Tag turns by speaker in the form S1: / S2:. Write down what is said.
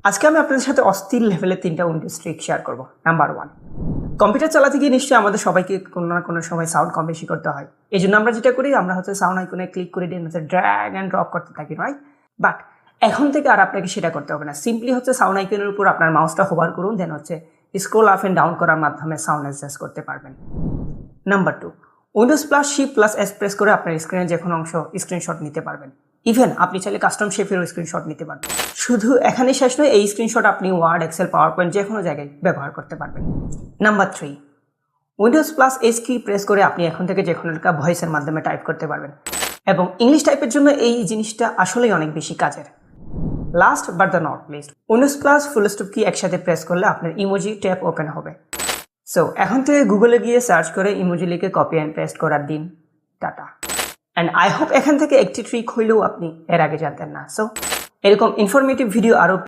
S1: আজকে আমি আপনাদের সাথে অস্থির লেভেলের 3টা উইন্ডোজ ট্রিক শেয়ার করব। নাম্বার 1, কম্পিউটার চালাতে গিয়ে নিশ্চয়ই আমাদের সবাইকে কোনো না কোনো সময় সাউন্ড কম বেশি করতে হয়। এই জন্য আমরা যেটা করি, আমরা হচ্ছে সাউন্ড আইকনে ক্লিক করে দিয়ে ড্র্যাগ অ্যান্ড ড্রপ করতে থাকি, রাইট? বাট এখন থেকে আর আপনাকে সেটা করতে হবে না। সিম্পলি হচ্ছে সাউন্ড আইকনের উপর আপনার মাউসটা হোভার করুন, দেন হচ্ছে স্ক্রল আপ অ্যান্ড ডাউন করার মাধ্যমে সাউন্ড অ্যাডজাস্ট করতে পারবেন। Number 2, Windows plus shift plus S press করে আপনার স্ক্রিনের যে কোনো অংশ স্ক্রিনশট নিতে পারবেন। ইভেন আপনি চাইলে কাস্টম শেপেরও স্ক্রিনশট নিতে পারবেন। শুধু এখানেই শেষ নয়, এই স্ক্রিনশট আপনি ওয়ার্ড, এক্সেল, পাওয়ার পয়েন্ট যে কোনো জায়গায় ব্যবহার করতে পারবেন। নাম্বার 3, উইন্ডোজ প্লাস এস কি প্রেস করে আপনি এখন থেকে যে কোনো একটা ভয়েসের মাধ্যমে টাইপ করতে পারবেন, এবং ইংলিশ টাইপের জন্য এই জিনিসটা আসলেই অনেক বেশি কাজের। Last but the not list, Windows plus full stop কি একসাথে প্রেস করলে আপনার ইমোজি ট্যাব ওপেন হবে। সো এখন থেকে গুগলে গিয়ে সার্চ করে ইমোজি লিখে কপি অ্যান্ড পেস্ট করার দিন। টাটা। অ্যান্ড আই হোপ এখান থেকে একটি ট্রিক হইলেও আপনি এর আগে জানতেন না। সো এরকম ইনফরমেটিভ ভিডিও আরও